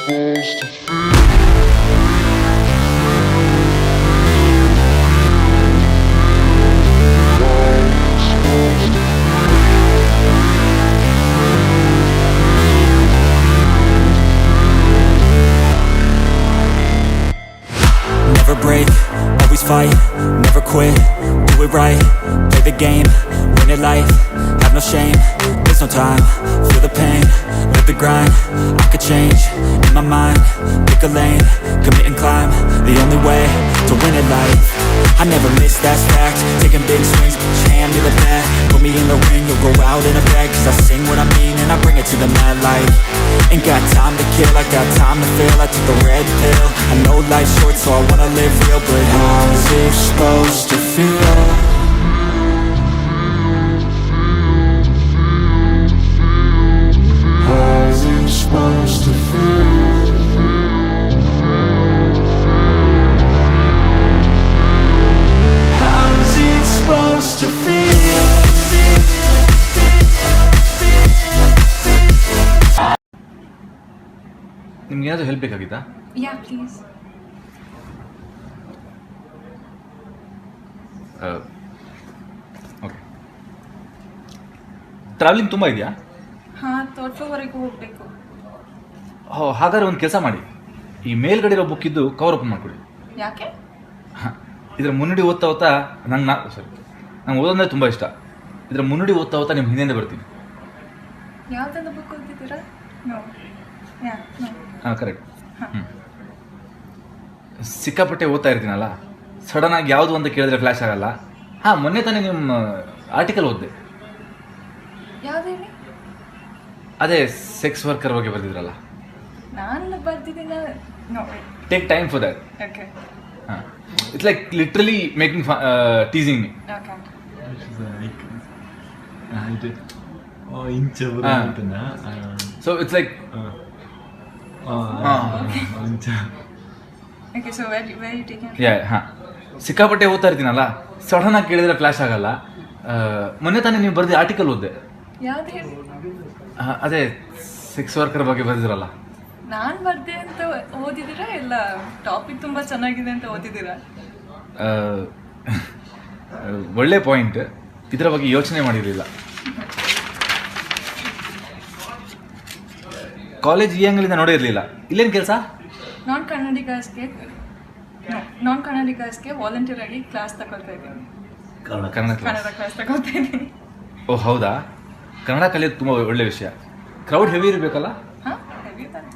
supposed to feel? Never break, always fight, never quit, do it right, play the game, win it life, have no shame, there's no time, feel the pain, live the grind, I could change, in my mind, pick a lane, commit and climb, the only way to win it life, I never miss, that's fact, taking big swings, put your hand to the bat, put me in the ring, you'll go out in a bag, cause I sing what I mean and I bring it to the mad light, ain't got time to kill, I got time to feel, I took the red pill, I know life's short so I wanna live real, but how's it supposed to feel? How's it supposed to feel? How's it supposed to feel? ನಿಮ್ಗೆ ಏನಾದರೂ help ಬೇಕಾಗಿತ್ತಾ? Yeah, please. Okay. Travelling ತುಂಬ ಇದೆಯಾ? ಹಾಂ, ತೋಟವರೆಗೂ ಹೋಗಬೇಕು. ಹಾಗಾದ್ರೆ ಒಂದು ಕೆಲಸ ಮಾಡಿ, ಈ ಮೇಲ್ಗಡೆ ಇರೋ ಬುಕ್ ಇದ್ದು ಕವರ್ ಓಪನ್ ಮಾಡಿಕೊಡಿ. ಯಾಕೆ? ಇದರ ಮುನ್ನುಡಿ ಓದ್ತಾ ಓದ್ತಾ ನಂಗೆ ಓದೋದಂದ್ರೆ ತುಂಬ ಇಷ್ಟ. ಇದರ ಮುನ್ನುಡಿ ಓದ್ತಾ ಓದ್ತಾ ನಿಮ್ಮ ಹಿಂದೆ ಬರ್ತೀನಿ. ಯಾವುದನ್ನು ಬುಕ್ ಓದಿದ್ದೀರಾ? ನೋ. ಯಾ, ನೋ. ಹಾಂ, ಕರೆಕ್ಟ್. ಸಿಕ್ಕಾಪಟ್ಟೆ ಓದ್ತಾ ಇರ್ತೀನಲ್ಲ, ಸಡನ್ ಆಗಿ ಯಾವುದು ಅಂತ ಕೇಳಿದ್ರೆ ಫ್ಲ್ಯಾಶ್ ಆಗಲ್ಲ. ಹಾಂ, ಮೊನ್ನೆ ತಾನೇ ನಿಮ್ಮ ಆರ್ಟಿಕಲ್ ಓದಿದೆ. ಯಾವ್ದು ಹೇಳಿ? ಅದೇ ಸೆಕ್ಸ್ ವರ್ಕರ್ ಬಗ್ಗೆ ಬರೆದಿದ್ರಲ್ಲ. ನಾನು ಬರ್ದಿದ್ದೀನ. No. Take time for that. Okay. ಹಾಂ, it's like literally making teasing me. Okay. So it's like okay, so very taking. ಹಾಂ, ಸಿಕ್ಕಾಪಟ್ಟೆ ಓದ್ತಾ ಇರ್ತೀನಲ್ಲ, ಸಡನ್ ಆಗಿ ಕೇಳಿದ್ರೆ ಫ್ಲ್ಯಾಶ್ ಆಗಲ್ಲ. ಮೊನ್ನೆ ತಾನೇ ನೀವು ಬರೆದ ಆರ್ಟಿಕಲ್ ಓದಿದೆ. ಯಾವ್ದು ಹೇಳಿ? ಅದೇ ಸೆಕ್ಸ್ ವರ್ಕರ್ ಬಗ್ಗೆ ಬರೆದಿರಲ್ಲ. ನಾನು ಬರ್ದೆ ಅಂತ ಓದಿದ್ದೀರಾ ಇಲ್ಲ ಟಾಪಿಕ್ ತುಂಬ ಚೆನ್ನಾಗಿದೆ ಅಂತ ಓದಿದ್ದೀರಾ? ಒಳ್ಳೆ ಪಾಯಿಂಟ್, ಇದರ ಬಗ್ಗೆ ಯೋಚನೆ ಮಾಡಿರಲಿಲ್ಲ. ಕಾಲೇಜ್ ಈ ಅಂಗಲಿಂದ ನೋಡಿರಲಿಲ್ಲ. ಇಲ್ಲೇನು ಕೆಲಸ? ನಾನ್ ಕನ್ನಡಿಗರ್ಸ್ಗೆ ವಾಲಂಟಿಯರ್ ಆಗಿ ಕ್ಲಾಸ್ ತಗೊಳ್ತಾ ಇದ್ದೀನಿ. ಕನ್ನಡ ಕ್ಲಾಸ್ ತಗೊಳ್ತಾ ಇದ್ದೀನಿ. ಓ ಹೌದಾ? ಕನ್ನಡ ಕಲಿಯೋದು ತುಂಬ ಒಳ್ಳೆ ವಿಷಯ. ಕ್ರೌಡ್ ಹೆವಿ ಇರಬೇಕಲ್ಲ? ಹಾಂ, ಹೆವಿ ತಾನೆ.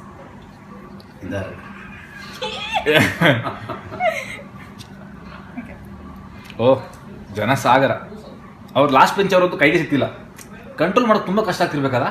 ಓಹ್, ಜನ ಸಾಗರ. ಅವ್ರು ಲಾಸ್ಟ್ ಬೆಂಚ್ ಅವರದ್ದು ಕೈಗೆ ಸಿಕ್ತಿಲ್ಲ. ಕಂಟ್ರೋಲ್ ಮಾಡೋದು ತುಂಬ ಕಷ್ಟ ಆಗ್ತಿರ್ಬೇಕಲ್ಲ?